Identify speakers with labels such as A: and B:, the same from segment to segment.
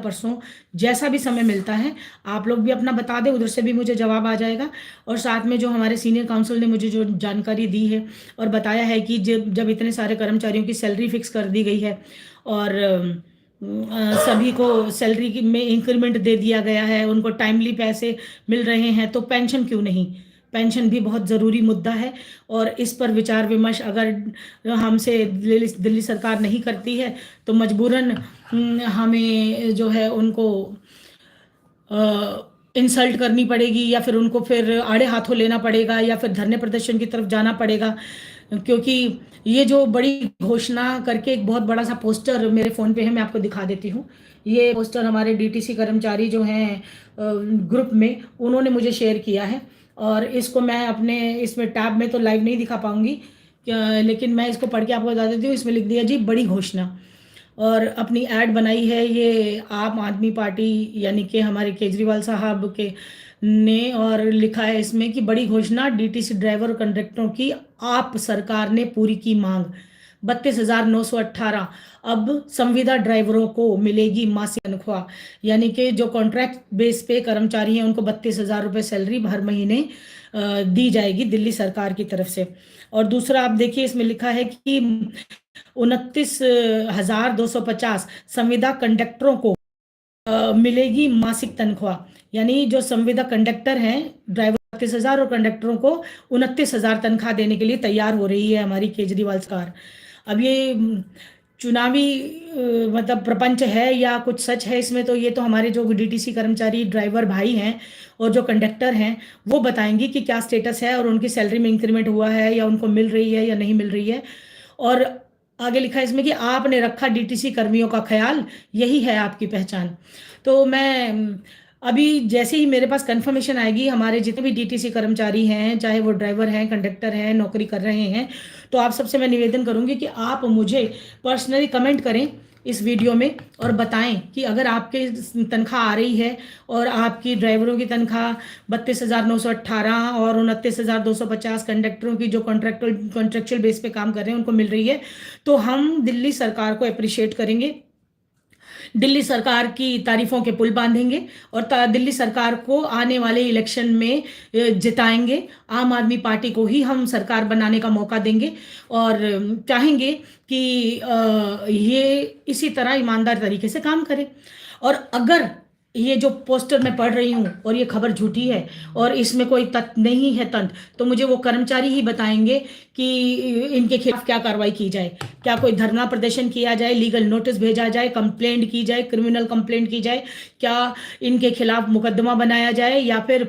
A: परसों, जैसा भी समय मिलता है आप लोग भी अपना बता दें, उधर से भी मुझे जवाब आ जाएगा। और साथ में जो हमारे सीनियर काउंसिल ने मुझे जो जानकारी दी है और बताया है कि जब जब इतने सारे कर्मचारियों की सैलरी फिक्स कर दी गई है और सभी को सैलरी में इंक्रीमेंट दे दिया गया है, उनको टाइमली पैसे मिल रहे हैं, तो पेंशन क्यों नहीं। पेंशन भी बहुत ज़रूरी मुद्दा है और इस पर विचार विमर्श अगर हमसे दिल्ली सरकार नहीं करती है तो मजबूरन हमें जो है उनको इंसल्ट करनी पड़ेगी या फिर उनको फिर आड़े हाथों लेना पड़ेगा या फिर धरने प्रदर्शन की तरफ जाना पड़ेगा। क्योंकि ये जो बड़ी घोषणा करके एक बहुत बड़ा सा पोस्टर मेरे फ़ोन पे है, मैं आपको दिखा देती हूँ। ये पोस्टर हमारे डीटीसी कर्मचारी जो हैं ग्रुप में, उन्होंने मुझे शेयर किया है और इसको मैं अपने इसमें टैब में तो लाइव नहीं दिखा पाऊंगी, लेकिन मैं इसको पढ़ के आपको बता देती हूँ। इसमें लिख दिया जी बड़ी घोषणा, और अपनी ऐड बनाई है ये आम आदमी पार्टी यानी कि हमारे केजरीवाल साहब के ने, और लिखा है इसमें कि बड़ी घोषणा, डीटीसी ड्राइवर और कंडक्टरों की आप सरकार ने पूरी की मांग। 32,918 अब संविदा ड्राइवरों को मिलेगी मासिक तनख्वाह, यानी कि जो कॉन्ट्रैक्ट बेस पे कर्मचारी हैं उनको 32,000 रुपये सैलरी हर महीने दी जाएगी दिल्ली सरकार की तरफ से। और दूसरा आप देखिए इसमें लिखा है कि 29,250 संविदा कंडक्टरों को मिलेगी मासिक तनख्वाह, यानी जो संविदा कंडक्टर हैं, ड्राइवर 32,000 और कंडक्टरों को 29,000 तनख्वाह देने के लिए तैयार हो रही है हमारी केजरीवाल सरकार। अब ये चुनावी मतलब प्रपंच है या कुछ सच है इसमें, तो ये तो हमारे जो डीटीसी कर्मचारी ड्राइवर भाई हैं और जो कंडक्टर हैं वो बताएंगे कि क्या स्टेटस है और उनकी सैलरी में इंक्रीमेंट हुआ है या उनको मिल रही है या नहीं मिल रही है। और आगे लिखा है इसमें कि आपने रखा डीटीसी कर्मियों का ख्याल, यही है आपकी पहचान। तो मैं अभी जैसे ही मेरे पास कंफर्मेशन आएगी, हमारे जितने भी डीटीसी कर्मचारी हैं, चाहे वो ड्राइवर हैं, कंडक्टर हैं, नौकरी कर रहे हैं, तो आप सबसे मैं निवेदन करूंगी कि आप मुझे पर्सनली कमेंट करें इस वीडियो में और बताएं कि अगर आपके तनख्वाह आ रही है और आपकी ड्राइवरों की तनख्वाह 32,918 और 29,250 कंडक्टरों की जो कॉन्ट्रेक्चुअल बेस पे काम कर रहे हैं उनको मिल रही है, तो हम दिल्ली सरकार को अप्रिशिएट करेंगे, दिल्ली सरकार की तारीफों के पुल बांधेंगे और दिल्ली सरकार को आने वाले इलेक्शन में जिताएंगे। आम आदमी पार्टी को ही हम सरकार बनाने का मौका देंगे और चाहेंगे कि ये इसी तरह ईमानदार तरीके से काम करे। और अगर ये जो पोस्टर मैं पढ़ रही हूँ और ये खबर झूठी है और इसमें कोई तथ्य नहीं है तंत्र, तो मुझे वो कर्मचारी ही बताएंगे कि इनके खिलाफ क्या कार्रवाई की जाए। क्या कोई धरना प्रदर्शन किया जाए, लीगल नोटिस भेजा जाए, कंप्लेंट की जाए, क्रिमिनल कंप्लेंट की जाए, क्या इनके खिलाफ मुकदमा बनाया जाए, या फिर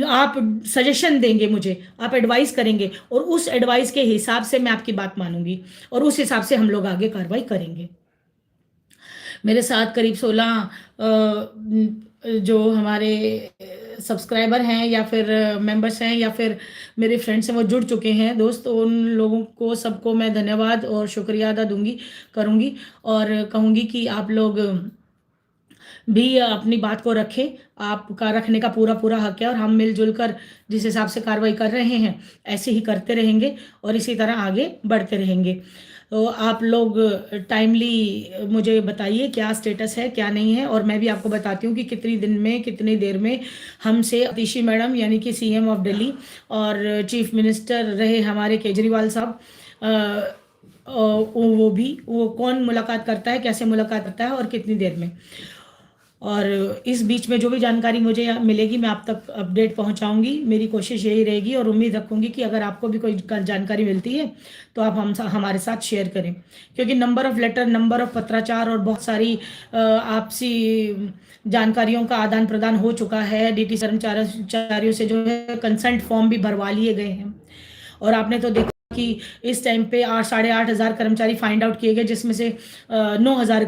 A: आप सजेशन देंगे मुझे, आप एडवाइस करेंगे और उस एडवाइस के हिसाब से मैं आपकी बात मानूंगी और उस हिसाब से हम लोग आगे कार्रवाई करेंगे। मेरे साथ करीब 16 जो हमारे सब्सक्राइबर हैं या फिर मेंबर्स हैं या फिर मेरे फ्रेंड्स हैं वो जुड़ चुके हैं दोस्त, उन लोगों को सबको मैं धन्यवाद और शुक्रिया अदा दूंगी करूंगी और कहूंगी कि आप लोग भी अपनी बात को रखें। आपका रखने का पूरा पूरा हक है और हम मिलजुल कर जिस हिसाब से कार्रवाई कर रहे हैं ऐसे ही करते रहेंगे और इसी तरह आगे बढ़ते रहेंगे। तो आप लोग टाइमली मुझे बताइए क्या स्टेटस है क्या नहीं है, और मैं भी आपको बताती हूँ कि कितनी दिन में कितनी देर में हमसे अतिशी मैडम यानी कि सीएम ऑफ दिल्ली और चीफ मिनिस्टर रहे हमारे केजरीवाल साहब, वो कौन मुलाकात करता है, कैसे मुलाकात करता है और कितनी देर में। और इस बीच में जो भी जानकारी मुझे मिलेगी मैं आप तक अपडेट पहुंचाऊंगी। मेरी कोशिश यही रहेगी और उम्मीद रखूंगी कि अगर आपको भी कोई जानकारी मिलती है तो आप हमारे साथ शेयर करें, क्योंकि number of letter, number of पत्राचार और बहुत सारी आपसी जानकारियों का आदान प्रदान हो चुका है। डीटी कर्मचारियों से जो है कंसेंट फॉर्म भी भरवा लिए गए हैं और आपने तो देखा कि इस टाइम पे 8,500 कर्मचारी फाइंड आउट किए गए, जिसमें से 9,000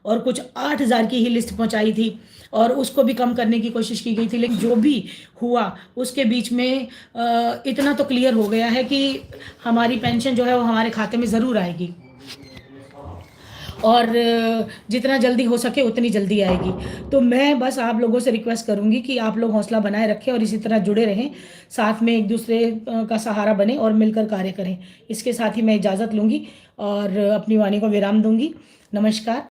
A: और कुछ 8,000 की ही लिस्ट पहुंचाई थी और उसको भी कम करने की कोशिश की गई थी। लेकिन जो भी हुआ उसके बीच में इतना तो क्लियर हो गया है कि हमारी पेंशन जो है वो हमारे खाते में ज़रूर आएगी और जितना जल्दी हो सके उतनी जल्दी आएगी। तो मैं बस आप लोगों से रिक्वेस्ट करूंगी कि आप लोग हौसला बनाए रखें और इसी तरह जुड़े रहें, साथ में एक दूसरे का सहारा बने और मिलकर कार्य करें। इसके साथ ही मैं इजाज़त लूँगी और अपनी वाणी को विराम दूंगी। नमस्कार।